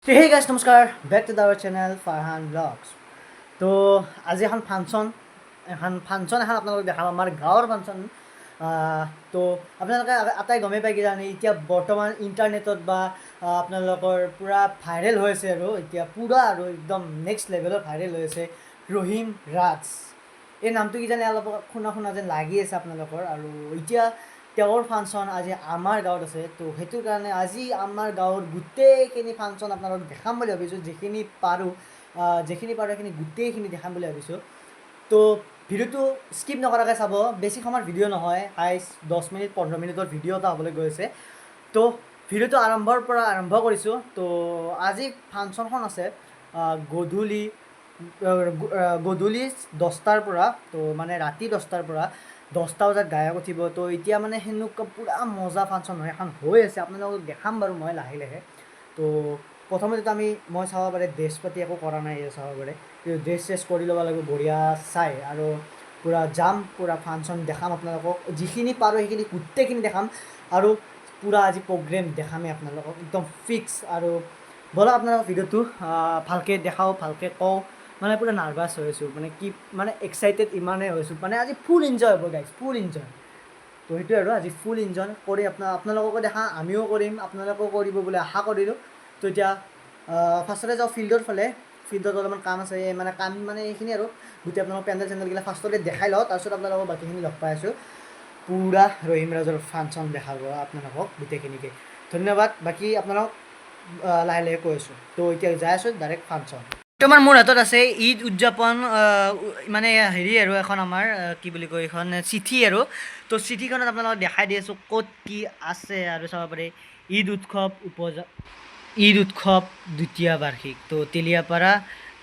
তো hey guys নমস্কাৰ back to our channel Farhan vlogs. তো আজি এখন ফাংচন আপোনালোকক দেখাম, আমাৰ গাঁৱৰ ফাংচন। তো আপোনালোকে আটাই গমেই পাই কিজানি এতিয়া বৰ্তমান ইণ্টাৰনেটত বা আপোনালোকৰ পূৰা ভাইৰেল হৈ আছে আৰু এতিয়া পূৰা আৰু একদম নেক্সট লেভেলত ভাইৰেল হৈ আছে ৰহিম ৰাজ। এই নামটো কিজানি অলপ শুনা শুনা যেন লাগি আছে আপোনালোকৰ। আৰু এতিয়া তেওঁৰ ফাংচন আজি আমাৰ গাঁৱত আছে। তো সেইটো কাৰণে আজি আমাৰ গাঁৱৰ গোটেইখিনি ফাংচন আপোনালোকক দেখাম বুলি ভাবিছোঁ। যিখিনি পাৰোঁ সেইখিনি গোটেইখিনি দেখাম বুলি ভাবিছোঁ। তো ভিডিঅ'টো স্কিপ নকৰাকৈ চাব। বেছি সময়ৰ ভিডিঅ' নহয়, হাইষ্ট 10 মিনিট 15 মিনিটৰ ভিডিঅ' এটা হ'বলৈ গৈ আছে। তো ভিডিঅ'টো আৰম্ভৰ পৰা আৰম্ভ কৰিছোঁ। তো আজি ফাংচনখন আছে গধূলি 10টাৰ পৰা। তো মানে ৰাতি 10টাৰ পৰা 10টা বজাত গায়ক উঠিব। তো এতিয়া মানে সেনেকুৱা পূৰা মজা ফাংচন হয় এখন হৈ আছে, আপোনালোকক দেখাম বাৰু মই লাহে লাহে। তো প্ৰথমতেতো মই চাব পাৰে ড্ৰেছ পাতি একো কৰা নাই, চাব পাৰে কিন্তু ড্ৰেছ চেছ কৰি ল'ব লাগিব বঢ়িয়া চাই। আৰু পূৰা যাম, পূৰা ফাংচন দেখাম আপোনালোকক, যিখিনি পাৰোঁ সেইখিনি গোটেইখিনি দেখাম। আৰু পূৰা আজি প্ৰগ্ৰেম দেখামেই আপোনালোকক, একদম ফিক্স। আৰু ব'লক আপোনালোকক ভিডিঅ'টো ভালকৈ দেখাওঁ, ভালকৈ কওঁ। মানে পূৰা নাৰ্ভাছ হৈ আছোঁ, মানে এক্সাইটেড ইমানেই হৈছোঁ। মানে আজি ফুল এনজয় হ'ব গাইজ, ফুল এনজয়। তো সেইটোৱে আৰু আজি ফুল এনজয় কৰি আপোনালোককো দেখা, আমিও কৰিম, আপোনালোকেও কৰিব বুলি আশা কৰিলোঁ। তো এতিয়া ফাৰ্ষ্টতে যাওঁ ফিল্ডৰ ফালে। ফিল্ডত অলপমান কাম আছে, কাম এইখিনি আৰু গোটেই আপোনালোকৰ পেণ্ডেল চেণ্ডেলগিলা ফাৰ্ষ্টতে দেখাই লওঁ, তাৰপিছত আপোনালোকক বাকীখিনি লগ পাই আছোঁ। পূৰা ৰহিম ৰাজৰ ফাংচন দেখাব আপোনালোকক গোটেইখিনিকে। ধন্যবাদ। বাকী আপোনালোকক লাহে লাহে কৈ আছোঁ। তো এতিয়া যাই আছোঁ ডাইৰেক্ট ফাংচন। বৰ্তমান মোৰ হাতত আছে ঈদ উদযাপন, মানে হেৰি আৰু এখন আমাৰ কি বুলি কয়, এইখন চিঠি আৰু। তো চিঠিখনত আপোনালোকক দেখাই দি আছোঁ ক'ত কি আছে। আৰু চাব পাৰে ঈদ উৎসৱ দ্বিতীয় বাৰ্ষিক, তো তেলিয়াপাৰা।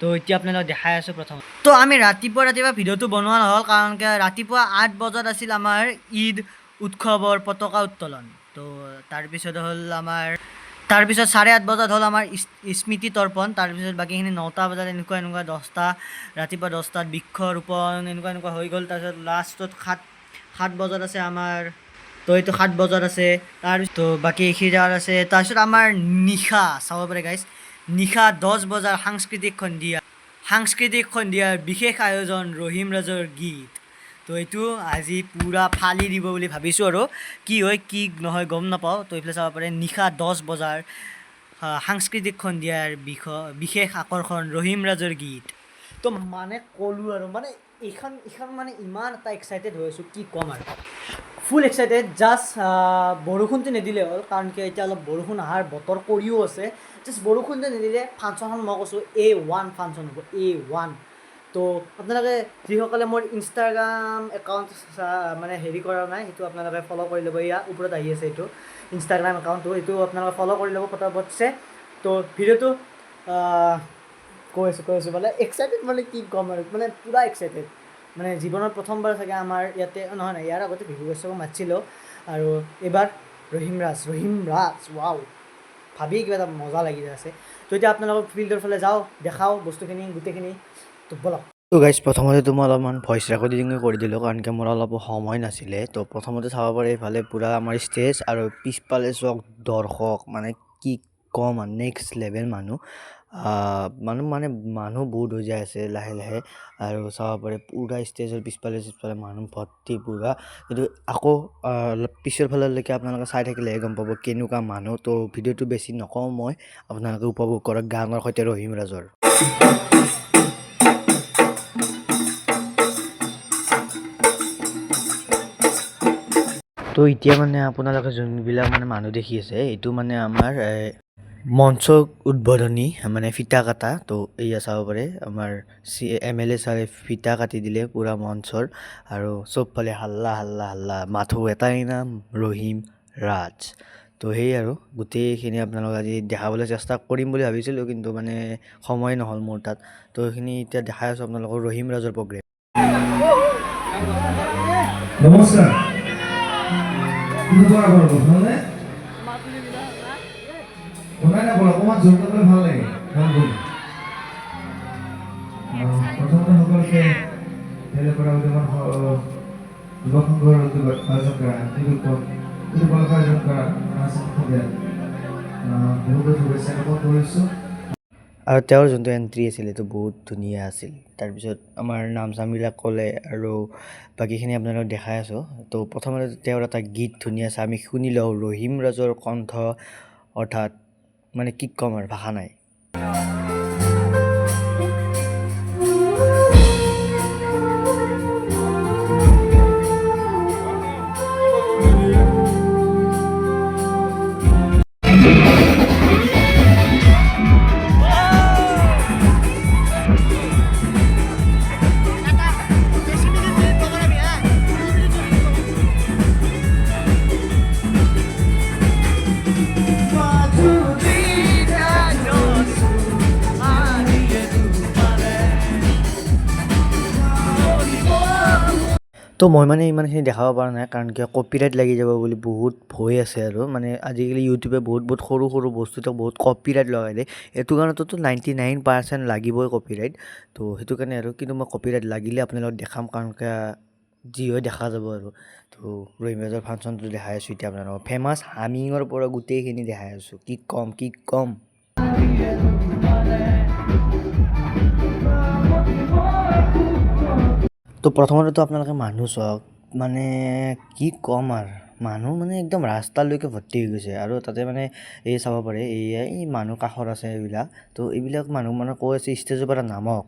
তো এতিয়া আপোনালোকক দেখাই আছোঁ প্ৰথম। তো আমি ৰাতিপুৱা ভিডিঅ'টো বনোৱা নহ'ল, কাৰণ ৰাতিপুৱা 8 বজাত আছিল আমাৰ ঈদ উৎসৱৰ পতাকা উত্তোলন। তো তাৰপিছত 8:30 বজাত হ'ল আমাৰ স্মৃতি তৰ্পণ। তাৰপিছত বাকীখিনি 9টা বজাত এনেকুৱা ৰাতিপুৱা 10টাত বৃক্ষৰোপণ এনেকুৱা হৈ গ'ল। তাৰপিছত লাষ্টত 7 বজাত আছে আমাৰ, তো এইটো 7 বজাত আছে। তাৰপিছত তো বাকী এইখিনি জেগাত আছে। তাৰপিছত আমাৰ নিশা চাব পাৰে গাইজ, নিশা 10 বজাৰ সাংস্কৃতিক সন্ধিয়াৰ বিশেষ আয়োজন ৰহিম ৰাজৰ গীত। তো এইটো আজি পূৰা ফালি দিব বুলি ভাবিছোঁ। আৰু কি হয় কি নহয় গম নাপাওঁ। তো এইফালে চাব পাৰে নিশা 10 বজাৰ সাংস্কৃতিক সন্ধিয়াৰ বিশেষ আকৰ্ষণ ৰহিম ৰাজৰ গীত। তো ক'লোঁ আৰু এইখন ইমান এটা এক্সাইটেড হৈ আছোঁ, কি ক'ম আৰু ফুল এক্সাইটেড। জাষ্ট বৰষুণটো নিদিলে হ'ল, কাৰণ এতিয়া অলপ বৰষুণ অহাৰ বতৰ কৰিও আছে। জাষ্ট বৰষুণটো নিদিলে ফাংচনখন মই কৈছোঁ A1 ফাংচন হ'ব, A1। তো আপোনালোকে যিসকলে মোৰ ইনষ্টাগ্ৰাম একাউণ্ট হেৰি কৰা নাই, সেইটো আপোনালোকে ফ'ল' কৰি ল'ব। ইয়াৰ ওপৰত আহি আছে এইটো ইনষ্টাগ্ৰাম একাউণ্টটো, এইটো আপোনালোকে ফ'ল' কৰি ল'ব পটাপটছে। তো ভিডিঅ'টো কৈ আছোঁ এক্সাইটেড, কি ক'ম আৰু পূৰা এক্সাইটেড। জীৱনত প্ৰথমবাৰ চাগে আমাৰ ইয়াতে, নহয় ইয়াৰ আগতে বিহু উৎসৱক মাতিছিলোঁ। আৰু এইবাৰ ৰহিম ৰাজ ৱাও, ভাবি কিবা এটা মজা লাগি আছে। তো এতিয়া আপোনালোকক ফিল্ডৰ ফালে যাওঁ, দেখাওঁ বস্তুখিনি গোটেইখিনি। তো ব'লক। তো গাইজ প্ৰথমতেতো মই অলপমান ভইচ ৰেকৰ্ডিং কৰি দিলোঁ, কাৰণ মোৰ অলপ সময় নাছিলে। তো প্ৰথমতে চাব পাৰে এইফালে পূৰা আমাৰ ষ্টেজ, আৰু পিছফালে চাওক দৰ্শক, কি ক'ম আৰু নেক্সট লেভেল মানুহ বহুত হৈ যায় আছে লাহে লাহে। আৰু চাব পাৰে পূৰা ষ্টেজৰ পিছফালে মানুহ ভৰ্তি পূৰা। কিন্তু আকৌ অলপ পিছৰ ফাললৈকে আপোনালোকে চাই থাকিলেহে গম পাব কেনেকুৱা মানুহ। তো ভিডিঅ'টো বেছি নকওঁ মই, আপোনালোকে উপভোগ কৰক গানৰ সৈতে ৰহিম ৰাজৰ। তো এতিয়া আপোনালোকে যোনবিলাক মানুহ দেখি আছে, এইটো আমাৰ মঞ্চ উদ্বোধনী, ফিতা কাটা। তো এয়া চাব পাৰে আমাৰ MLA ছাৰে ফিতা কাটি দিলে পূৰা মঞ্চৰ। আৰু চবফালে হাল্লা হাল্লা হাল্লা, মাথো এটাই নাম ৰহিম ৰাজ। তো সেই আৰু গোটেইখিনি আপোনালোক আজি দেখাবলৈ চেষ্টা কৰিম বুলি ভাবিছিলোঁ, কিন্তু সময় নহ'ল মোৰ তাত। তো সেইখিনি এতিয়া দেখাই আছোঁ আপোনালোকৰ ৰহিম ৰাজৰ প্ৰগ্ৰেম। নমস্কাৰ। অকণমান জোৰ কৰিলে ভাল লাগে। প্ৰথমতে সকলোকে তেলেপৰা উদ্যানৰ যুৱ সংঘৰ আয়োজন কৰা আয়োজন কৰা বহুত শুভেচ্ছা জ্ঞাপন কৰিছোঁ। আৰু তেওঁৰ যোনটো এণ্ট্ৰি আছিল সেইটো বহুত ধুনীয়া আছিল। তাৰপিছত আমাৰ নাম চামবিলাক ক'লে আৰু বাকীখিনি আপোনালোকক দেখাই আছোঁ। তো প্ৰথমতে তেওঁৰ এটা গীত ধুনীয়া আছে, আমি শুনি লওঁ ৰহিম ৰাজৰ কণ্ঠ, অৰ্থাৎ মানে কি ক'ম আৰু ভাষা নাই। তো মই মানে ইমানখিনি দেখাব পৰা নাই, কাৰণ কিয় কপিৰাইট লাগি যাব বুলি বহুত ভয় আছে আৰু মানে আজিকালি ইউটিউবে বহুত সৰু সৰু বস্তুটো বহুত কপিৰাইট লগাই দিয়ে। এইটো কাৰণেতো 99% লাগিবই কপিৰাইট। তো সেইটো কাৰণে আৰু, কিন্তু মই কপিৰাইট লাগিলে আপোনালোকক দেখাম, কাৰণ কিয় যি হয় দেখা যাব আৰু। তো ৰহিম ৰাজৰ ফাংচনটো দেখাই আছোঁ এতিয়া আপোনালোকক, ফেমাছ হামিঙৰ পৰা গোটেইখিনি দেখাই আছোঁ। কি ক'ম। তো প্ৰথমতেতো আপোনালোকে মানুহ চাওক, মানে কি ক'ম আৰু, মানুহ মানে একদম ৰাস্তালৈকে ভৰ্তি হৈ গৈছে। আৰু তাতে মানে এই চাব পাৰে, এই মানুহ কাষত আছে এইবিলাক, তো এইবিলাক মানুহ মানে কৈ আছে ষ্টেজৰ পৰা নামক।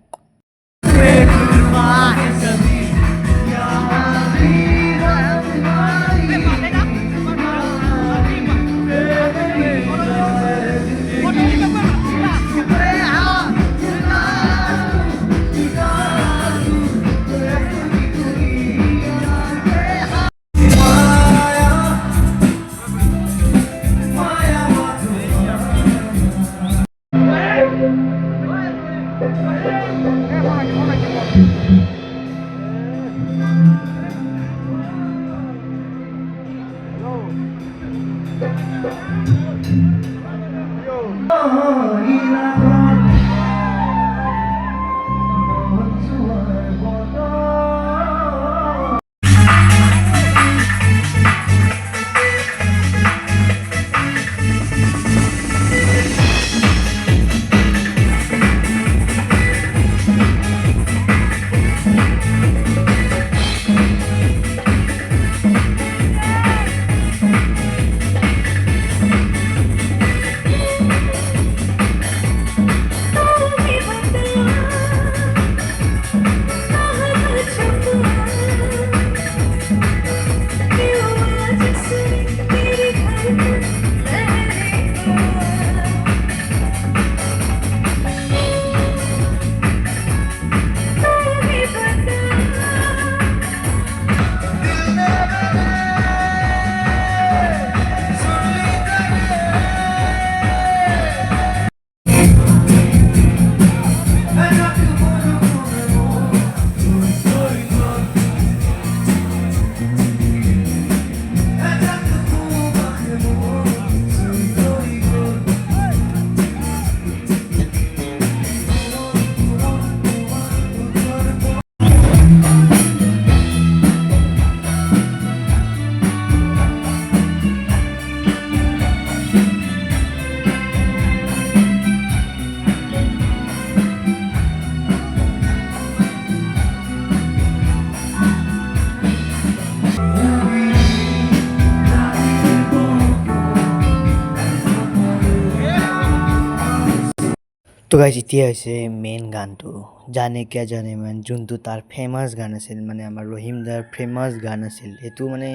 তো গাইজ এতিয়া হৈছে মেইন গানটো, জানে কিয়া জানে মান, যোনটো তাৰ ফেমাছ গান আছিল, মানে আমাৰ ৰহিম দাৰ ফেমাছ গান আছিল। সেইটো মানে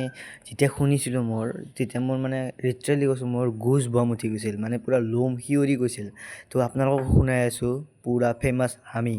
যেতিয়া শুনিছিলোঁ তেতিয়া মোৰ মানে লিটাৰেলি কৈছোঁ, মোৰ গুজ বম উঠি গৈছিল, মানে পূৰা লোম শিয়ৰি গৈছিল। তো আপোনালোকক শুনাই আছোঁ পূৰা ফেমাছ হামি।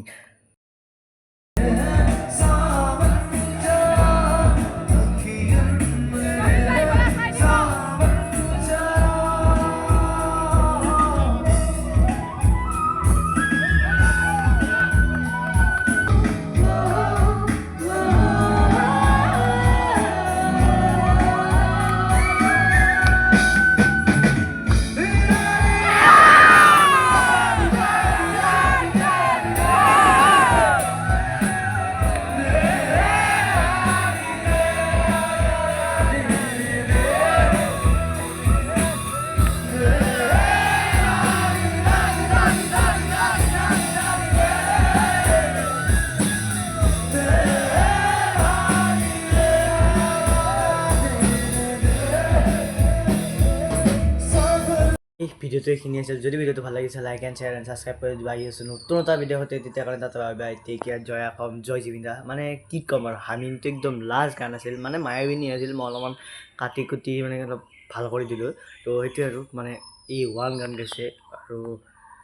ভিডিঅ'টো এইখিনি আছিল যদি ভিডিঅ'টো ভাল লাগিছে like and share and subscribe কৰি দিবা আহি আছোঁ নতুন এটা ভিডিঅ' সৈতে তেতিয়া কাৰণে তাতে বাই টেক কেয়াৰ জয় অসম জয় জুবিন দা মানে কি ক'ম আৰু হামিংটো একদম লাষ্ট গান আছিল মানে মায়াবিনী আছিল মই অলপমান কাটি কুটি মানে অলপ ভাল কৰি দিলোঁ তো সেইটোৱে আৰু মানে এই ওৱান গান গাইছে আৰু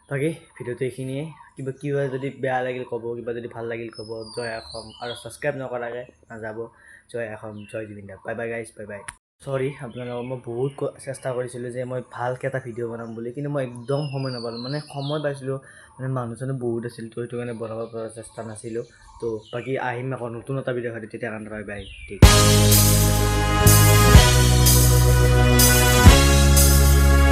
বাকী ভিডিঅ'টো এইখিনিয়ে কিবা যদি বেয়া লাগিল ক'ব কিবা যদি ভাল লাগিল ক'ব জয় অসম আৰু ছাবস্ক্ৰাইব নকৰাকৈ নাযাব জয় অসম জয় জুবিন দা bye bye guys bye bye sorry আপোনালোকক মই বহুত চেষ্টা কৰিছিলোঁ যে মই ভালকৈ এটা ভিডিঅ' বনাম বুলি কিন্তু মই একদম সময় নাপালোঁ মানে সময় পাইছিলোঁ মানে মানুহ চানুহ বহুত আছিল তো সেইটো কাৰণে বনাব পৰা চেষ্টা নাছিলোঁ তো বাকী আহিম আকৌ নতুন এটা ভিডিঅ' খালি তেতিয়া কাৰণে বাই বাই ঠিক